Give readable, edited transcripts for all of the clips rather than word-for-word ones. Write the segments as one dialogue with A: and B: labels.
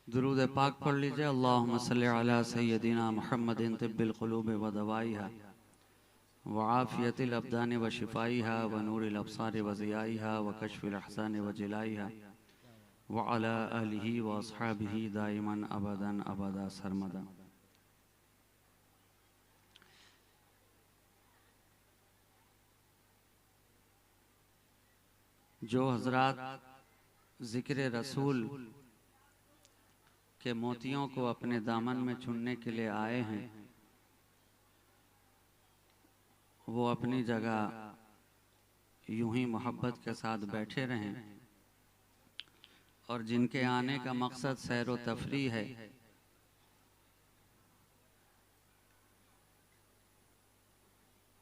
A: दुरूद पाक पढ़ लीजिए। अल्लाहुम्मा सल्लि अला सय्यदिना मुहम्मदिन तिब्बिल क़ुलूब व दवाइहा व आफ़ियतिल अबदान व शिफ़ाइहा व नूरिल अब्सार व ज़ियाइहा व कश्फिल अहज़ान व जिलाइहा व अला आलिहि व अस्हाबिहि दाइमन अबदन अबदा सरमदा। जो हज़रात ज़िक्र रसूल के मोतियों को अपने दामन में चुनने के लिए आए हैं, वो अपनी जगह यूं ही मोहब्बत के साथ बैठे रहें, और जिनके आने का मकसद सैर व तफरीह है,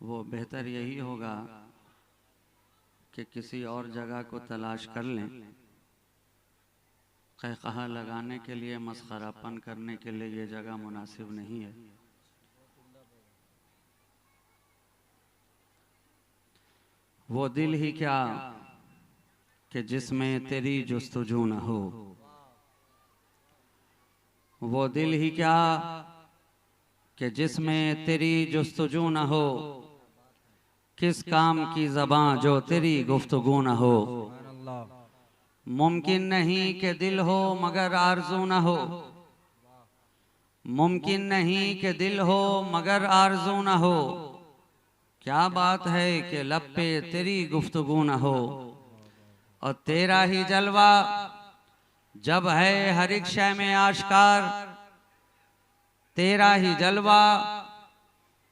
A: वो बेहतर यही होगा कि किसी और जगह को तलाश कर लें। कहकहा लगाने के लिए, मस्खरापन करने के लिए ये जगह मुनासिब नहीं है। वो दिल ही क्या कि जिसमें तेरी जुस्तजू न हो, वो दिल ही क्या कि जिसमें तेरी जुस्तजू न हो, किस काम की ज़बां जो तेरी गुफ्तगू न हो। मुमकिन नहीं कि दिल हो मगर आरज़ू न हो, मुमकिन नहीं कि दिल हो मगर आरज़ू न हो। क्या बात है कि लब पे तेरी गुफ्तगू न हो, और तेरा ही जलवा जब है हर एक शय में आश्कार, तेरा ही जलवा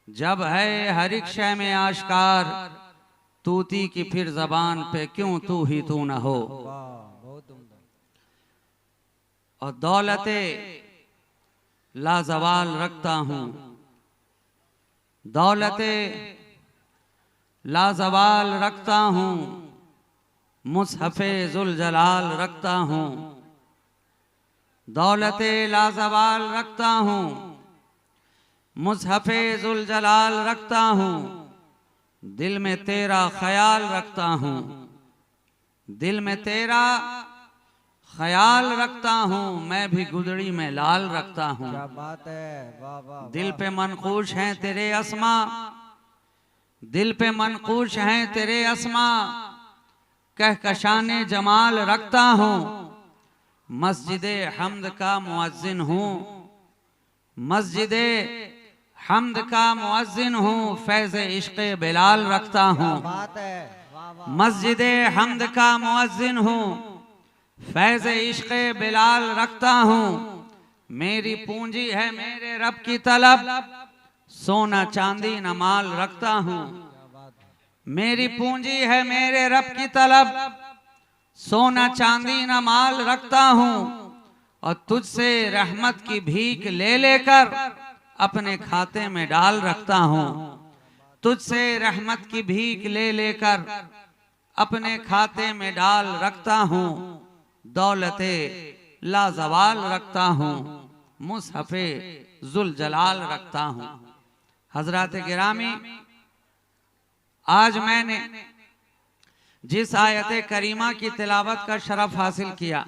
A: जब है हर एक शय में आश्कार, तूती की फिर जबान पे क्यों तू ही तू न हो। और दौलते लाजवाल रखता हूँ, दौलते लाजवाल रखता हूँ, मुसहफ़े ज़ुल जलाल रखता हूँ। दौलते लाजवाल रखता हूँ, मुसहफ़े ज़ुल जलाल रखता हूँ। दिल में तेरा ख्याल रखता हूँ, दिल में तेरा ख्याल रखता हूँ। मैं भी गुदड़ी में लाल रखता हूँ।
B: क्या बात है, वाह वाह।
A: दिल पे मनकूश हैं तेरे अस्मा, दिल पे मनकूश हैं तेरे अस्मा, कहकशाने जमाल रखता हूँ। मस्जिदे हम्द का मुअज्जिन हूँ, मस्जिदे हम्द का मुअज्जिन हूँ। फैज़ इश्क़े बिलाल रखता हूँ।
B: बात है, वाह वाह।
A: मस्जिदे हम्द का मुअज्जिन हूँ, फैज़ इश्क़े बिलाल रखता हूँ। मेरी पूंजी है मेरे रब की तलब, सोना चांदी न माल रखता हूँ। मेरी पूंजी है मेरे रब की तलब, सोना चांदी न माल रखता हूँ। और तुझसे रहमत की भीख ले लेकर अपने खाते में डाल रखता हूँ। तुझसे रहमत की भीख ले लेकर अपने खाते में डाल रखता हूँ। दौलते लाजवाल रखता हूँ, मुसहफ़े ज़ुल जलाल रखता हूँ। हज़रात गिरामी, आज मैंने जिस आयत करीमा की तिलावत का शरफ हासिल किया,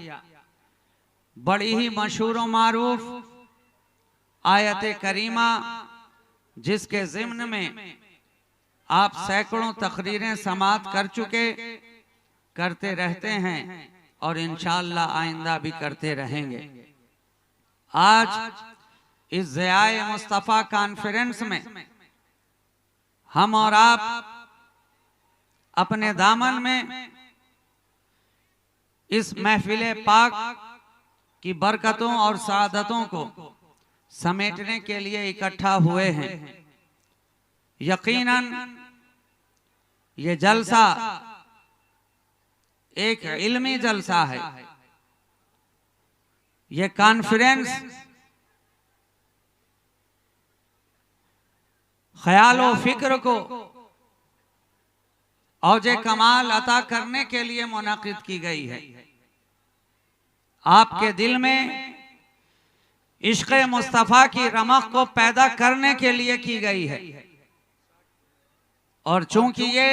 A: बड़ी ही मशहूर व मारूफ आयत करीमा, जिसके ज़िम्न में आप सैकड़ों तकरीरें समाअत कर चुके, करते रहते हैं और इंशाअल्लाह आइंदा भी करते रहेंगे। आज इस ज़ियाए मुस्तफ़ा कॉन्फ्रेंस में हम और आप अपने दामन में इस महफिल पाक की बरकतों और सादतों को समेटने के लिए इकट्ठा हुए हैं। यकीनन ये जलसा एक इल्मी जलसा है। ये कॉन्फ्रेंस ख्याल व फिक्र को औजे कमाल अता करने के लिए मुनाकिद की गई है। आपके दिल में इश्क़े मुस्तफ़ा की रमक को पैदा करने के लिए की गई है। और चूंकि ये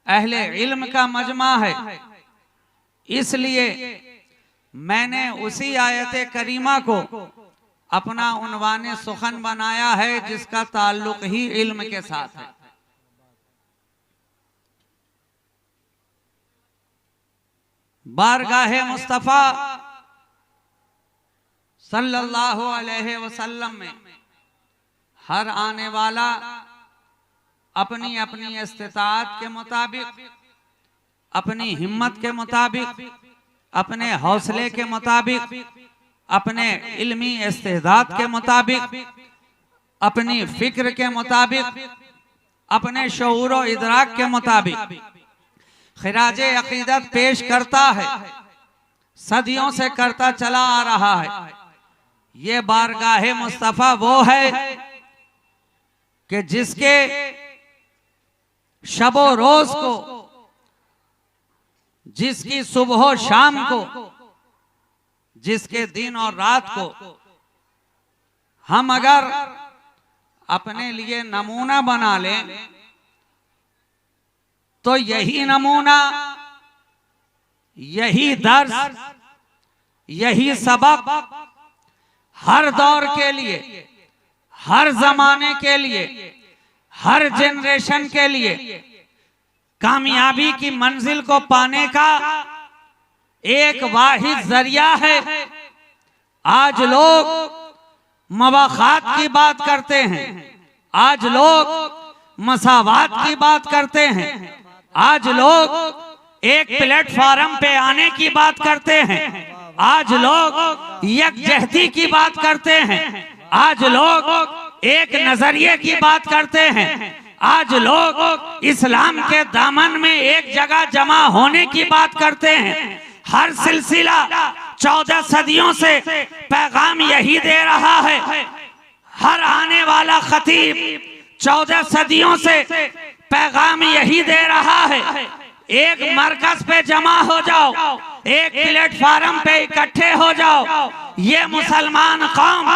A: अहले इल्म का मजमा है, इसलिए मैंने उसी आयत करीमा को अपना उन्वाने सुखन बनाया है जिसका ताल्लुक ही इल्म के साथ है। बारगाहे मुस्तफा सल्लल्लाहु अलैहि वसल्लम में हर आने वाला अपनी अपनी इस्तिताअत के मुताबिक, अपनी हिम्मत के मुताबिक, अपने हौसले के मुताबिक, अपने इल्मी इस्तेदाद के मुताबिक, अपनी फिक्र के मुताबिक, अपने शऊर व इदराक के मुताबिक खिराजे अकीदत पेश करता है, सदियों से करता चला आ रहा है। ये बारगाहे मुस्तफा वो है कि जिसके शबो रोज को, जिसकी सुबह शाम को, जिसके दिन और रात को हम अगर अपने लिए नमूना बना लें तो यही नमूना, यही दर्स, यही सबक हर दौर के लिए, हर जमाने के लिए, हर जनरेशन के लिए कामयाबी की मंजिल को पाने का एक वाहिद जरिया है। आज लोग मवाखात की बात करते हैं, आज लोग मसावात की बात करते हैं, आज लोग एक प्लेटफॉर्म पे आने की बात करते हैं, आज लोग यकजहती की बात करते हैं, आज लोग एक नजरिए की बात करते हैं, आज लोग इस्लाम के दामन में एक जगह जमा होने की बात करते हैं। हर सिलसिला 14 सदियों से पैगाम यही दे रहा है। हर आने वाला खतीब 14 सदियों से पैगाम यही दे रहा है। एक मरकज पे जमा हो जाओ, एक प्लेटफॉर्म पे इकट्ठे हो जाओ। ये मुसलमान कौम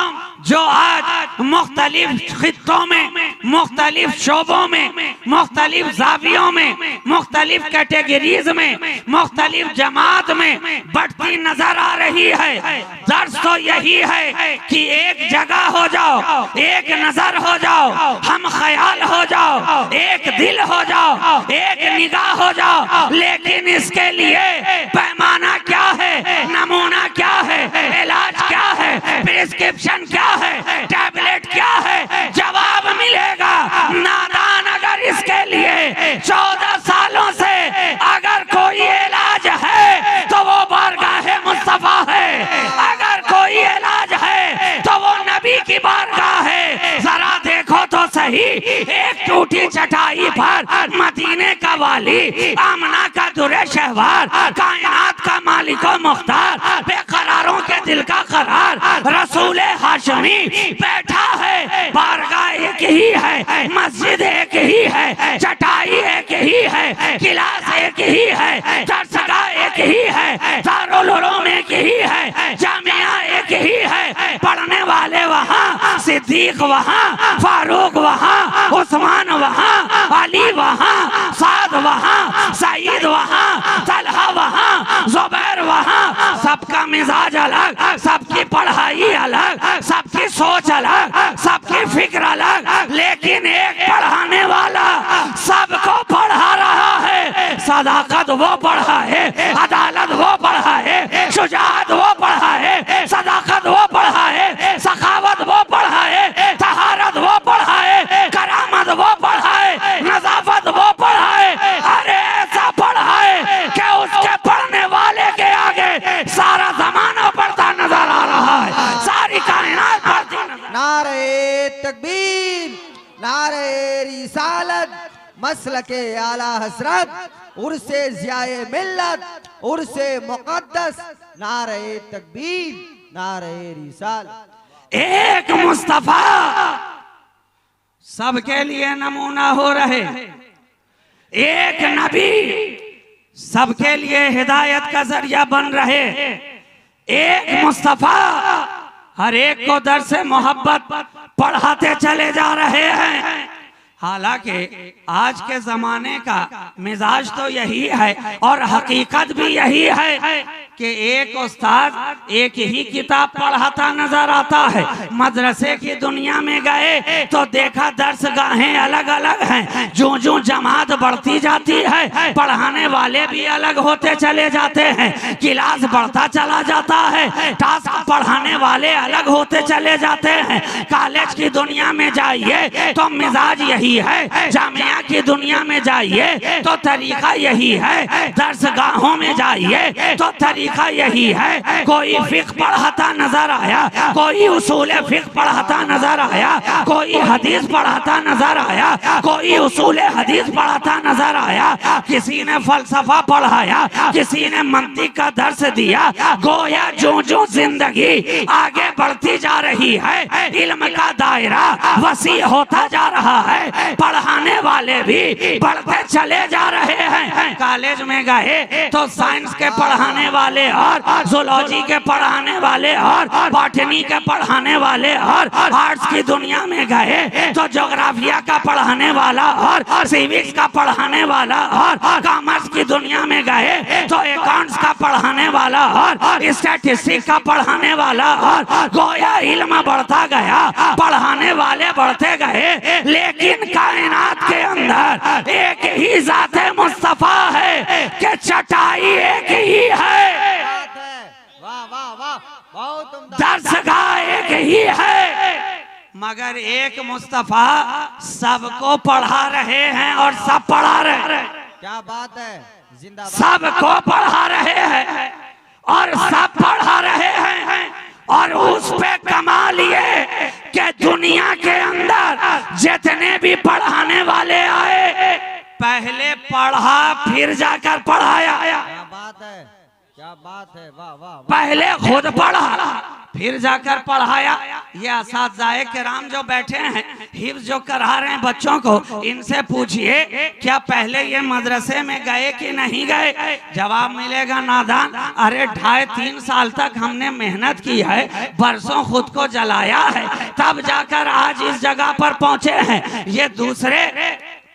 A: जो आज मुख्तलिफ खित्तों में, मुख्तलिफ शोबों में, मुख्तलिफ जावियों में, मुख्तलिफ कैटेगरीज में, मुख्तलिफ जमात में बढ़ती नजर आ रही है। दर्स तो यही है कि एक जगह हो जाओ, एक नजर हो जाओ, हम ख्याल हो जाओ, एक दिल हो जाओ, एक निगाह हो जाओ। लेकिन इसके लिए पैमाना क्या है, नमूना क्या है, इलाज क्या है, प्रिस्क्रिप्शन क्या है, टैबलेट क्या है, जवाब मिलेगा। नादान अगर इसके लिए 14 सालों से अगर कोई इलाज है तो वो बारगाहे मुस्तफा है। अगर कोई इलाज है तो वो नबी की बारगाह है। जरा देखो तो सही, एक टूटी चटाई पर मदीने का वाली, आमना का दुरे शहवार, कायनात का मालिक व मुख्तार, बेकरारों के दिल का करार, रसूल हाशमी बैठा है। बारगाह एक ही है, मस्जिद एक ही है, चटाई एक ही है, गिलास एक ही है, दरसगाह एक ही है, दारुल उलूम एक ही है, जामिया एक ही है। पढ़ने वाले वहाँ, सिद्दीक वहाँ, फारूक वहाँ, उस्मान वहाँ, अली वहाँ, साद वहाँ, सईद वहाँ, तलहा वहाँ, जुबैर वहाँ। सबका मिजाज अलग, सबकी पढ़ाई अलग, सबकी सोच अलग, सबकी फिक्र अलग, लेकिन एक पढ़ाने वाला सबको पढ़ा रहा है। सदाकत वो पढ़ा है, अदालत वो पढ़ा है, शुजाअत वो पढ़ा है, सदाकत वो पढ़ा है, सखावत वो पढ़ा है, तहारत वो पढ़ा है, करामत वो पढ़ा है, नजाफत वो पढ़ा है। अरे ऐसा पढ़ा है कि उसके पढ़ने वाले के आगे सारा जमाना पढ़ता नजर आ रहा है, सारी कायनात पढ़ती नजर।
B: नारे तकबीर, नारे रिसालत, मसलके आला हसरत, उर्से ज़ियाए मिल्लत, उर्से मुक़द्दस। नारे तकबीर, नारे रिसालत।
A: एक मुस्तफा सबके लिए नमूना हो रहे, एक नबी सबके लिए हिदायत का जरिया बन रहे, एक मुस्तफा हर एक को दर्स मोहब्बत पढ़ाते चले जा रहे हैं। हालांकि आज के जमाने का मिजाज तो यही है और हकीकत भी यही है कि एक उस्ताद एक ही किताब पढ़ाता नजर आता है। मदरसे की दुनिया में गए तो देखा दर्सगाहें अलग अलग हैं। जो जमात बढ़ती जाती है पढ़ाने वाले भी अलग होते चले जाते हैं, क्लास बढ़ता चला जाता है, टास्क पढ़ाने वाले अलग होते चले जाते हैं। कॉलेज की दुनिया में जाइए तो मिजाज यही है, जामिया की दुनिया में जाइए तो तरीका यही है, दर्सगाहों में जाइए तो तरीका यही है। कोई फिक्र पढ़ाता नजर आया, कोई उसूल फिक्र पढ़ाता नजर आया, कोई हदीस पढ़ाता नजर आया, कोई उसूल हदीस पढ़ाता नजर आया, किसी ने फलसफा पढ़ाया, किसी ने मंतिक का दर्स दिया। गोया जो जिंदगी आगे बढ़ती जा रही है इल्म का दायरा वसी होता जा रहा है, पढ़ाने वाले भी बढ़ते चले जा रहे हैं। कॉलेज में गए तो साइंस के पढ़ाने वाले और जूलॉजी के पढ़ाने वाले और बॉटनी के पढ़ाने वाले और आर्ट्स की दुनिया में गए तो ज्योग्राफिया का पढ़ाने वाला और सिविक्स का पढ़ाने वाला और कॉमर्स की दुनिया में गए तो अकाउंट्स का पढ़ाने वाला और स्टैटिस्टिक्स का पढ़ाने वाला और गोया इल्म बढ़ता गया, पढ़ाने वाले बढ़ते गए, लेकिन कायनात के अंदर एक ही ज़ाते मुस्तफा है कि चटाई एक ही है,
B: वाह वाह वाह, बहुत उम्दा।
A: दर्सगाह एक ही है, मगर एक मुस्तफा सबको पढ़ा रहे हैं और सब पढ़ा रहे हैं।
B: क्या बात है, जिंदाबाद।
A: सबको पढ़ा रहे हैं और सब पढ़ा रहे हैं और उस पे कमाल ये कि दुनिया के अंदर जितने भी पढ़ाने वाले आए पहले पढ़ा फिर जाकर पढ़ाया।
B: क्या बात है, क्या बात है, वाह वाह वाह।
A: पहले खुद पढ़ा फिर जाकर पढ़ाया। ये असातिज़ाए किराम जो बैठे हैं हिफ्ज़ जो करा रहे हैं बच्चों को, इनसे पूछिए क्या पहले ये मदरसे में गए कि नहीं गए? जवाब मिलेगा नादान, अरे 2.5-3 साल तक हमने मेहनत की है, बरसों खुद को जलाया है, तब जाकर आज इस जगह पर पहुंचे हैं। ये दूसरे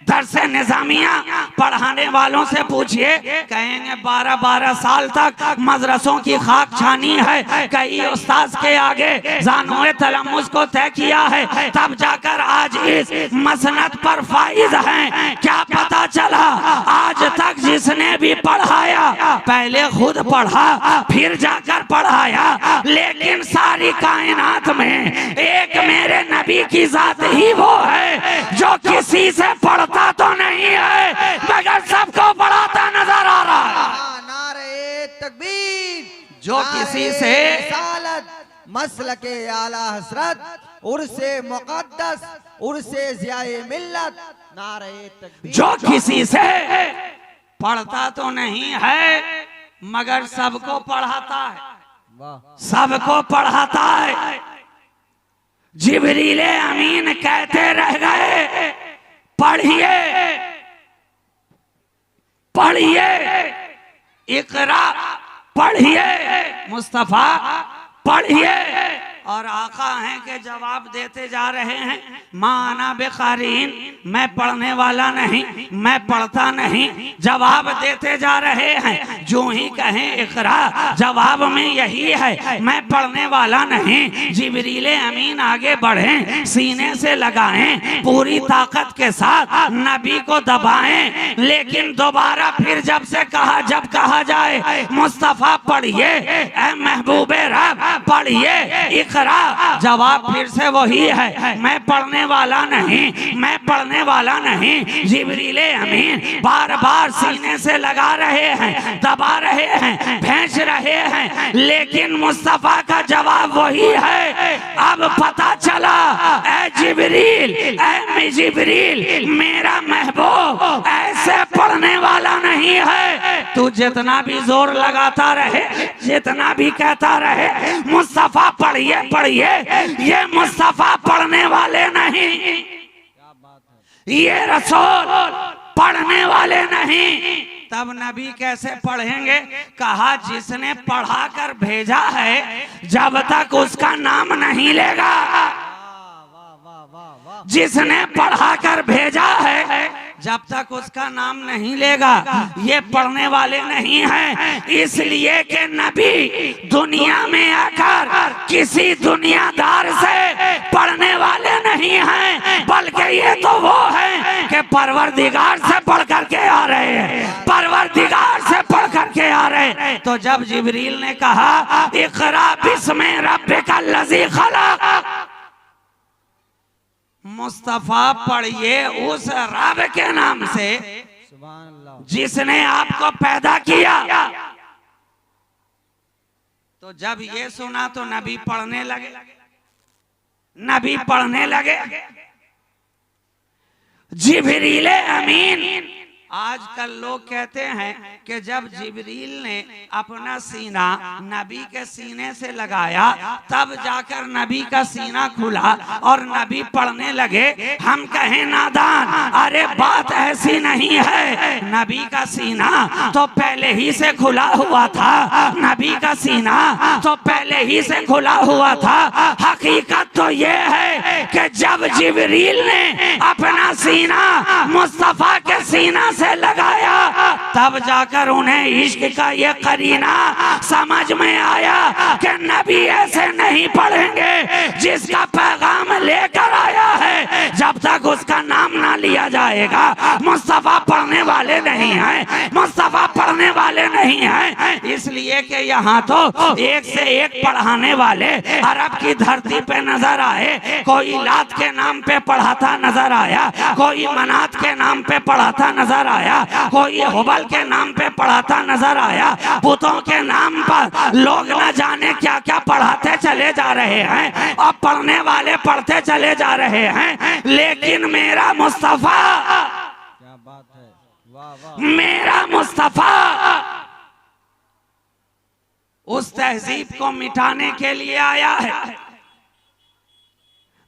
A: दरसे निजामिया पढ़ाने वालों से पूछिए, कहेंगे 12-12 साल तक मदरसों की खाक छानी है, कई उस्ताद के आगे जानोए तलम्मुस को तय किया है, तब जाकर आज इस मसनद पर फाइज हैं। क्या पता चला? आज तक जिसने भी पढ़ाया पहले खुद पढ़ा फिर जाकर पढ़ाया, लेकिन सारी कायनात में एक मेरे नबी की जात ही वो है जो किसी से पढ़ता तो नहीं है मगर सबको पढ़ाता नजर आ रहा है।
B: नारे तकबीर,
A: जो किसी से
B: रिसालत, मसलके आला हसरत, उर्से मुक़द्दस, उर्से ज़ियाए मिल्लत, नारे तकबीर।
A: जो किसी से पढ़ता तो नहीं है मगर सबको पढ़ाता है,
B: वाह,
A: सबको पढ़ाता है। जिब्रील अमीन कहते रह गए पढ़िए पढ़िए, इकरा पढ़िए, मुस्तफा पढ़िए, और आका हैं के जवाब देते जा रहे हैं, माना बेकारीन, मैं पढ़ने वाला नहीं, मैं पढ़ता नहीं, जवाब देते जा रहे हैं। जो ही कहें इकरा, जवाब में यही है, मैं पढ़ने वाला नहीं। जिब्रील अमीन आगे बढ़ें, सीने से लगाएं, पूरी ताकत के साथ नबी को दबाएं, लेकिन दोबारा फिर जब कहा जाए मुस्तफा पढ़िए, ऐ महबूबे रब पढ़िए, इकरा, जवाब फिर से वही है, मैं पढ़ने वाला नहीं, मैं पढ़ने वाला नहीं। जिब्रील अमीन बार बार सीने से लगा रहे हैं, दबा रहे हैं, भेज रहे हैं, लेकिन मुस्तफा का जवाब वही है। अब पता चला, ऐ जिब्रील मेरा महबूब ऐसे पढ़ने वाला नहीं है। तू जितना भी जोर लगाता रहे, जितना भी कहता रहे मुस्तफा पढ़िए पढ़िए, ये मुस्तफा पढ़ने वाले नहीं, ये रसूल पढ़ने वाले नहीं। तब नबी कैसे पढ़ेंगे? कहा जिसने पढ़ा कर भेजा है जब तक उसका नाम नहीं लेगा, जिसने पढ़ाकर भेजा है जब तक उसका नाम नहीं लेगा ये पढ़ने वाले नहीं हैं। इसलिए कि नबी दुनिया में आकर किसी दुनियादार से पढ़ने वाले नहीं हैं, बल्कि ये तो वो हैं कि परवरदिगार से पढ़ करके आ रहे हैं, परवरदिगार से पढ़ करके आ रहे हैं। तो जब जिब्रील ने कहा इक़रा बिस्मि रब्बिकल लज़ी खलक़, मुस्तफा पढ़िए उस रब के नाम से
B: सुभान अल्लाह,
A: जिसने आपको पैदा किया। तो जब ये सुना तो नबी पढ़ने लगे, नबी पढ़ने लगे। जिब्रील अमीन, आजकल लोग कहते हैं कि जब जिब्रील ने अपना सीना नबी के सीने से लगाया तब जाकर नबी का सीना खुला और नबी पढ़ने लगे। हम कहें नादान, अरे बात ऐसी नहीं है। नबी का सीना तो पहले ही से खुला हुआ था, नबी का सीना तो पहले ही से खुला हुआ था। हकीकत तो ये है कि जब जिब्रील ने अपना सीना मुस्तफा के सीना से लगाया तब जाकर उन्हें इश्क का ये करीना समझ में आया कि नबी ऐसे नहीं पढ़ेंगे। जिसका पैगाम लेकर आया है जब तक उसका नाम ना लिया जाएगा मुस्तफा पढ़ने वाले नहीं हैं, मुस्तफा पढ़ने वाले नहीं हैं। इसलिए कि यहाँ तो एक से एक पढ़ाने वाले अरब की धरती पे नजर आए। कोई लात के नाम पे पढ़ाता नजर आया, कोई मनात के नाम पे पढ़ाता नजर आया, कोई हुबल के नाम पे पढ़ाता नजर आया। बुतों के नाम पर लोग न जाने क्या क्या पढ़ाते चले जा रहे हैं और पढ़ने वाले पढ़ते चले जा रहे हैं। लेकिन मेरा मुस्तफा,
B: क्या बात है, वाह वाह,
A: मेरा मुस्तफा उस तहजीब को मिटाने के लिए आया है।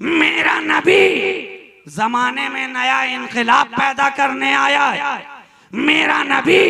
A: मेरा नबी जमाने में नया इनकलाब पैदा करने आया है। मेरा नबी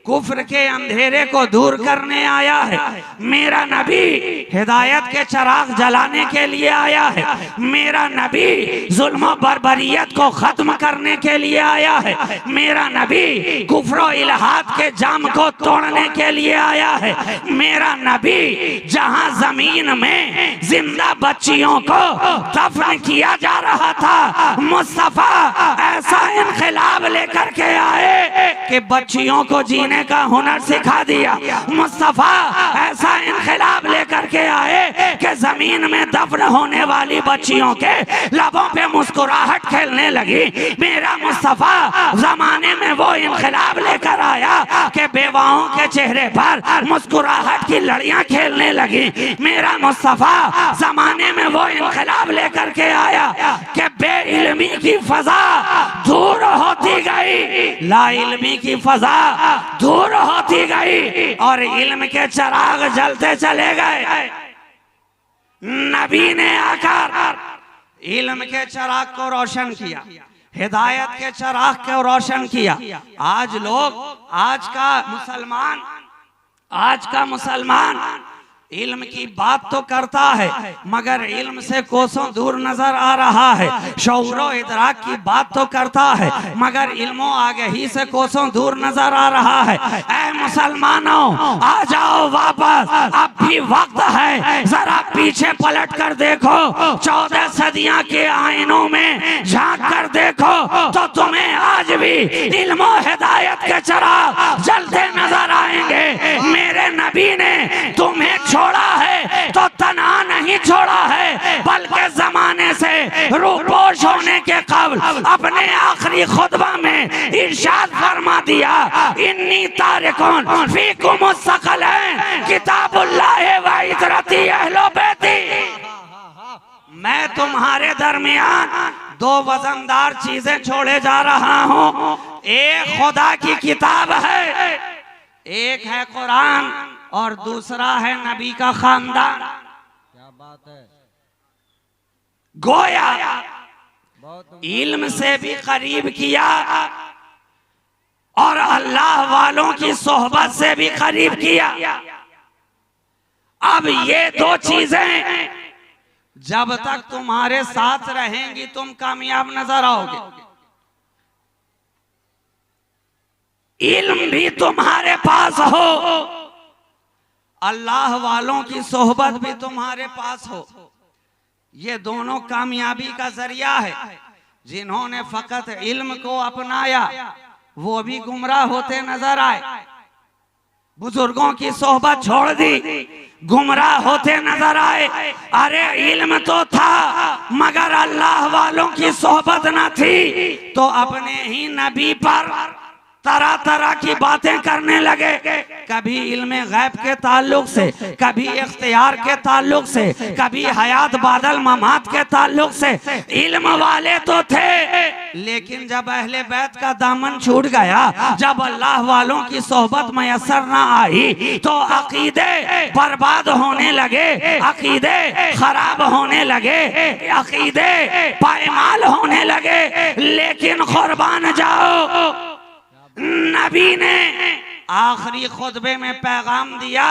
A: कुफ्र के अंधेरे को दूर करने आया है। मेरा नबी हिदायत के चिराग जलाने के लिए आया है। मेरा नबी जुल्म बर्बरियत को खत्म करने के लिए आया है। मेरा नबी कुफ्र और इल्हाद के जाम को तोड़ने के लिए आया है। मेरा नबी जहां जमीन में जिंदा बच्चियों को दफन किया जा रहा था, मुस्तफा ऐसा इनकलाब लेकर के आए कि बच्चियों को जीने का हुनर सिखा दिया। मुस्तफा ऐसा इनकलाब लेकर के आए कि जमीन में दफन होने वाली बच्चियों के लबों पे मुस्कुराहट खेलने लगी। मेरा मुस्तफा जमाने में वो इनकलाब लेकर आया कि बेवाओं के चेहरे पर मुस्कुराहट की लड़ियां खेलने लगी। मेरा मुस्तफा जमाने में वो इनकलाब लेकर के आया कि बेइल्मी की फजा दूर होती गई, ला इल्मी की फजा दूर होती गई और इल्म के चिराग जलते चले गए। नबी ने आकर इल्म के चिराग को रोशन किया, हिदायत के चिराग को रोशन किया। आज लोग, आज का मुसलमान इल्म की बात तो करता है मगर इल्म से कोसों दूर नजर आ रहा है। शऊरो इदराक की बात तो करता है मगर इल्मो आगही से कोसों दूर नजर आ रहा है। ऐ मुसलमानों, आ जाओ वापस, अब भी वक्त है। जरा पीछे पलट कर देखो, 14 सदियां के आईनों में झांक कर देखो तो तुम्हें आज भी इल्मो हिदायत के चिराग जलते नजर आएंगे। मेरे नबी ने तुम्हें छोड़ा है तो तना नहीं छोड़ा है, बल्कि जमाने से रूपोश होने के कबल अपने आखिरी खुतबा में इरशाद फरमा दिया, इन्नी तारिकुन फीकुम सक़लैन किताबुल्लाह व इतरती अहलो बैती। मैं तुम्हारे दरमियान 2 वजनदार चीजें छोड़े जा रहा हूँ। एक खुदा की किताब है, एक है कुरान और दूसरा है नबी का खानदान।
B: क्या बात है,
A: गोया
B: बहुत
A: इल्म से भी करीब किया और अल्लाह वालों की सोहबत से भी करीब किया। अब ये 2 चीजें जब तक तुम्हारे साथ रहेंगी तुम कामयाब नजर आओगे। इल्म भी तुम्हारे पास हो, अल्लाह वालों की सोहबत भी तुम्हारे पास हो, ये दोनों कामयाबी का जरिया है। जिन्होंने फकत इल्म को अपनाया वो भी गुमराह होते नजर आए, बुजुर्गों की सोहबत छोड़ दी, गुमराह होते नजर आए। अरे इल्म तो था मगर अल्लाह वालों की सोहबत न थी, तो अपने ही नबी पर तरह तरह की बातें करने लगे, कभी इल्म गैब के ताल्लुक से, कभी इख्तियार के ताल्लुक से, कभी हयात बादल ममात के ताल्लुक से। इल्म वाले तो थे, लेकिन जब अहले बैत का दामन छूट गया, जब अल्लाह वालों की सोहबत मयसर ना आई, तो अकीदे बर्बाद होने लगे, अकीदे खराब होने लगे, अकीदे पायमाल होने लगे। लेकिन कुर्बान जाओ, नबी ने आखिरी खुतबे में पैगाम दिया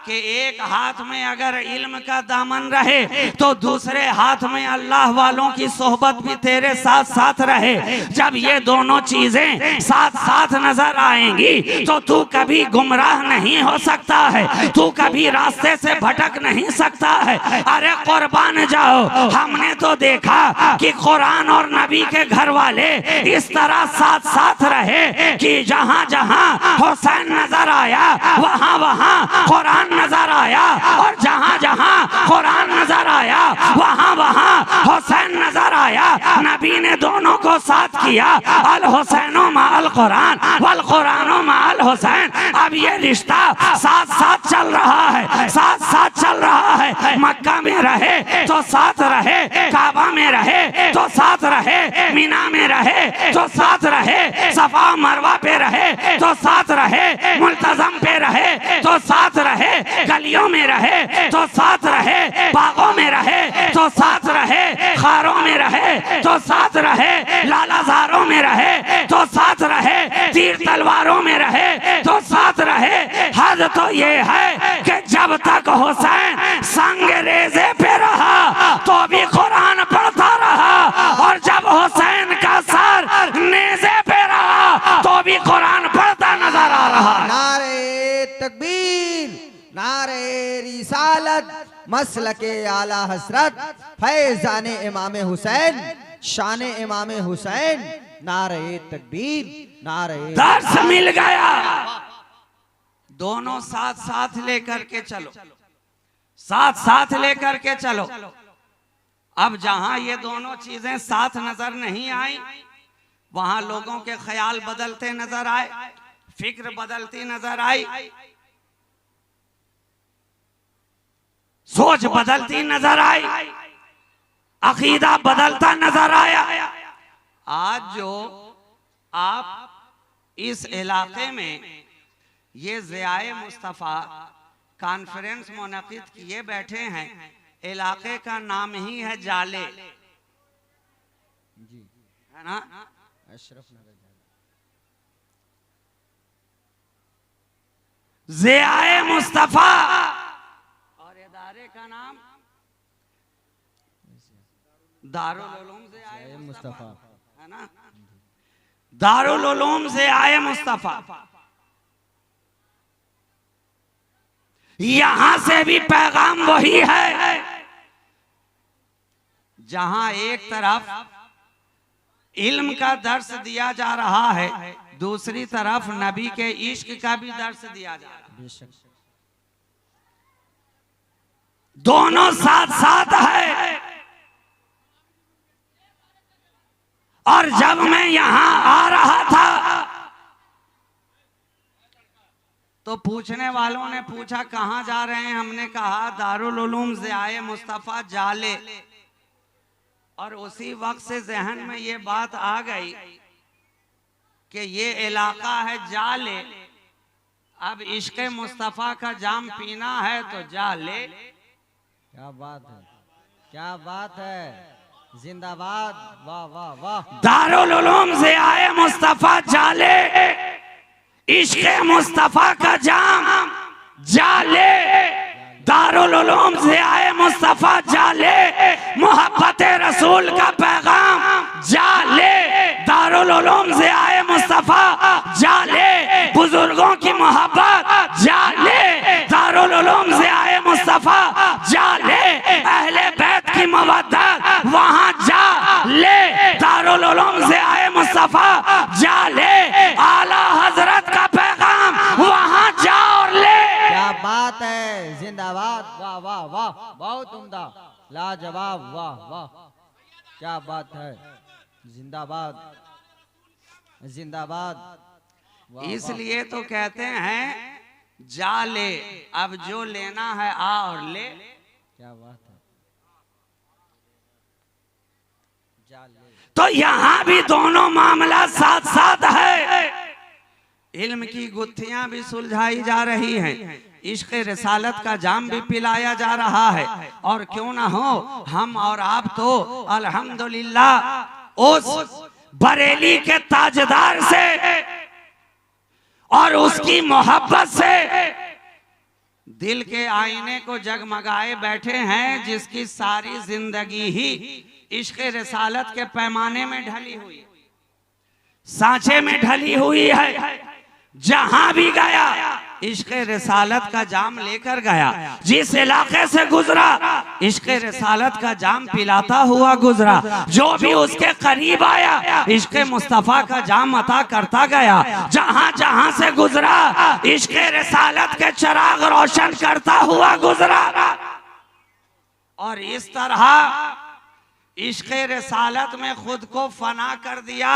A: कि एक हाथ में अगर इल्म का दामन रहे तो दूसरे हाथ में अल्लाह वालों की सोहबत भी तेरे साथ साथ रहे। जब ये दोनों चीजें साथ साथ नजर आएंगी तो तू कभी गुमराह नहीं हो सकता है, तू कभी रास्ते से भटक नहीं सकता है। अरे कुर्बान जाओ, हमने तो देखा कि कुरान और नबी के घर वाले इस तरह साथ साथ रहे कि जहां जहां हुसैन नजर आया वहां वहां कुरान नजर आया, और जहां जहां कुरान नजर आया वहां वहां हुसैन नजर आया। नबी ने दोनों को साथ किया, अल हुसैनो मा अल कुरान वल कुरानो मा अल हुसैन। अब ये रिश्ता साथ साथ चल रहा है, साथ साथ चल रहा है। मक्का में रहे तो साथ रहे, काबा में रहे तो साथ रहे, मीना में रहे तो साथ रहे, सफा मरवा पे रहे तो साथ रहे, मुल्तजम पे रहे तो साथ रहे, गलियों में रहे तो साथ रहे, बागों में रहे तो साथ रहे, खारों में रहे तो साथ रहे, लालाजारों में रहे तो साथ रहे, तीर तलवारों में रहे तो साथ रहे। हद तो ये है कि जब तक हुसैन संग रेजे पे रहा तो भी कुरान पढ़ता रहा, और जब हुसैन का सर नेज़े पे रहा तो भी कुरान पढ़ता नजर आ रहा।
B: नारे तकबीर, नारे रिसालत, मसलके आला हसरत, फैजान इमाम हुसैन, शान इमाम हुसैन। नारे तकबीर, नारे
A: दर्स मिल गया। दोनों साथ साथ लेकर के चलो, साथ साथ लेकर के चलो। अब जहां ये दोनों चीजें साथ नजर नहीं आई वहां लोगों के ख्याल बदलते नजर आए, फिक्र बदलती नजर आई, सोच बदलती नजर आई, अकीदा बदलता नजर आया। आज जो आप इस इलाके में ये ज़ियाए मुस्तफ़ा कॉन्फ्रेंस मुनक़िद किए बैठे हैं, इलाके का नाम ही है जाले, है ना?
B: अशरफ नगर
A: ज़ियाए मुस्तफ़ा, और इदारे का नाम दारुल उलूम ज़ियाए मुस्तफ़ा, है ना? दारुल उलूम ज़ियाए मुस्तफ़ा। यहां से भी पैगाम वही है, जहां एक तरफ इल्म का दर्स दिया जा रहा है, दूसरी तरफ नबी के इश्क का भी दर्स दिया जा रहा है। दोनों साथ साथ है। और जब मैं यहां आ रहा था तो पूछने वालों ने पूछा कहां जा रहे हैं, हमने कहा दारुल उलूम ज़ियाए मुस्तफ़ा जाले। और उसी वक्त से जहन में ये बात आ गई कि ये इलाका है जाले, अब इश्क मुस्तफ़ा का जाम पीना है तो जाले।
B: क्या बात है, क्या बात है, जिंदाबाद, वाह वाह वाह।
A: दारुल उलूम ज़ियाए मुस्तफ़ा जाले, इश्क मुस्तफ़ा का जाम जाले। दारुल उलूम से आए मुस्तफा जाले, मोहब्बत रसूल का पैगाम जाले। दारुल उलूम से आए मुस्तफा जाले, बुजुर्गों की मोहब्बत जाले। दारुल उलूम से आए मुस्तफा जाले, अहले बैत की मवद्दत वहाँ जा ले। दारुल उलूम से आए मुस्तफा जाले, आला हजरत का पैगाम वहाँ जा और ले।
B: क्या बात है, जिंदाबाद, वाह वाह वाह, बहुत उम्दा, लाजवाब, वाह वाह, क्या बात है, जिंदाबाद जिंदाबाद। वाह,
A: इसलिए तो कहते हैं जा ले, अब जो लेना है आ और ले।
B: क्या बात है, जा ले।
A: तो यहाँ भी दोनों मामला साथ साथ है। इल्म की गुत्थियां भी सुलझाई जा रही हैं, इश्क़ रिसालत का जाम भी पिलाया जा रहा है। और क्यों ना हो, हम और आप तो अल्हम्दुलिल्लाह उस बरेली के ताजदार से और उसकी मोहब्बत से दिल के आईने को जगमगाए बैठे हैं, जिसकी सारी जिंदगी ही इश्क़ रिसालत के पैमाने में ढली हुई, सांचे में ढली हुई है। जहां भी गया इश्क़ रिसालत का जाम लेकर गया, जिस इलाके से गुजरा इश्क़ रिसालत का जाम पिलाता हुआ गुजरा। जो भी उसके करीब आया इश्क़ मुस्तफ़ा का जाम अता करता गया। जहां जहां से गुजरा इश्क़ रिसालत के चिराग रोशन करता हुआ गुजरा। और इस तरह इश्क़ रिसालत में खुद को फना कर दिया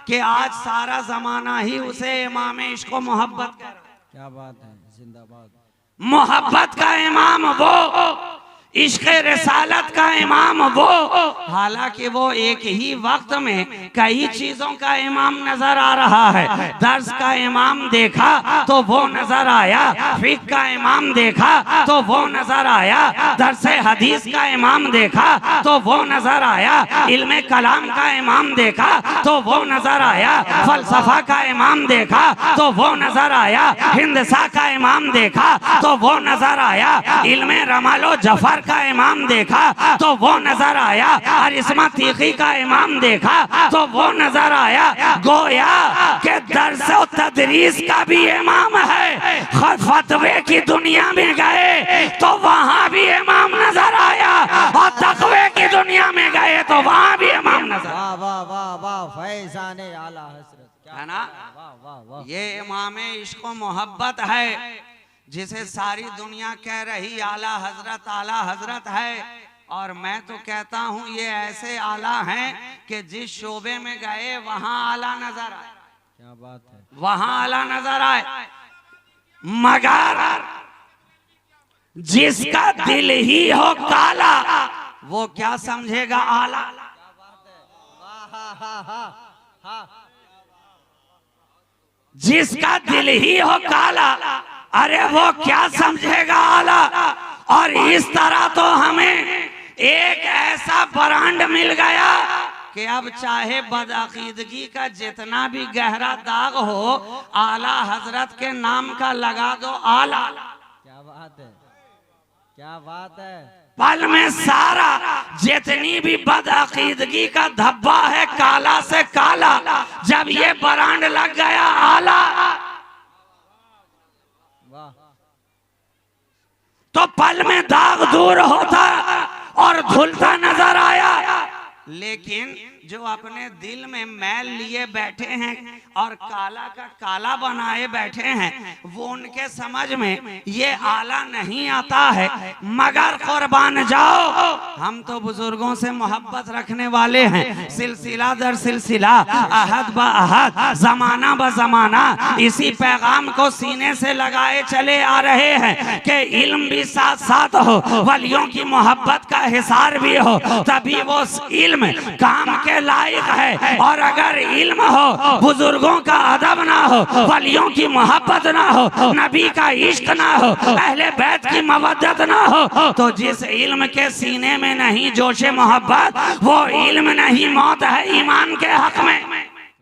A: कि आज सारा जमाना ही उसे इमाम इश्क़ मोहब्बत कह रहा है।
B: क्या बात है, जिंदाबाद।
A: मोहब्बत का इमाम वो, इश्क़ रिसालत का इमाम वो। हालांकि वो एक ही वक्त में कई चीजों का इमाम नजर आ रहा है। दर्स का इमाम देखा तो वो नजर आया, फिक़्ह का इमाम देखा तो वो नजर आया, दर्स हदीस का इमाम देखा तो वो नजर आया, इल्म कलाम का इमाम देखा तो वो नजर आया, फलसफा का इमाम देखा तो वो नजर आया, हिंदसा का इमाम देखा तो वो नजर आया, इल्म रमालो जफर का इमाम देखा तो वो नजर आया, और इस्मा तीखी का इमाम देखा तो वो नजर आया। गोया के दर्स और तदरीस का भी इमाम है। फतवे की दुनिया में गए तो वहां भी इमाम नजर आया, और तकवे की दुनिया में गए तो वहां भी इमाम नजर।
B: वाह वाह वाह वाह, फैज़ाने आला हज़रत, क्या
A: है ना?
B: वाह वाह वाह।
A: ये इमाम इश्क़ मोहब्बत है, जिसे सारी दुनिया कह रही आला हजरत है। और मैं तो कहता हूँ ये ऐसे आला हैं कि जिस शोबे में गए वहां आला नजर आए।
B: क्या बात है,
A: वहां आला नजर आए। मगर जिसका दिल ही हो काला वो क्या समझेगा आला। जिसका दिल ही हो काला, अरे वो क्या समझेगा आला। और इस तरह तो हमें एक ऐसा ब्रांड मिल गया कि अब चाहे बदअकीदगी का जितना भी गहरा दाग हो, आला हजरत के नाम का लगा दो आला।
B: क्या बात है, क्या बात है।
A: पल में सारा जितनी भी बदअकीदगी का धब्बा है काला से काला, जब ये ब्रांड लग गया आला, तो पल में दाग दूर होता और धुलता नजर आया। लेकिन जो अपने दिल में मैल लिए बैठे हैं और काला का काला बनाए बैठे हैं, वो उनके समझ में ये आला नहीं आता है। मगर कुर्बान जाओ, हम तो बुजुर्गों से मोहब्बत रखने वाले हैं। सिलसिला दर सिलसिला, अहद ब अहद, जमाना ब जमाना इसी पैगाम को सीने से लगाए चले आ रहे हैं कि इल्म भी साथ साथ हो, वलियों की मोहब्बत का हिसार भी हो, तभी वो इल्म काम के लायक है। और अगर इल्म हो, बुजुर्गों का अदब ना हो, वलियों की मोहब्बत ना हो, नबी का इश्क ना हो, अहले बैत की मवद्दत ना हो, तो जिस इल्म के सीने में नहीं जोशे मोहब्बत, वो इल्म नहीं, मौत है ईमान के हक में।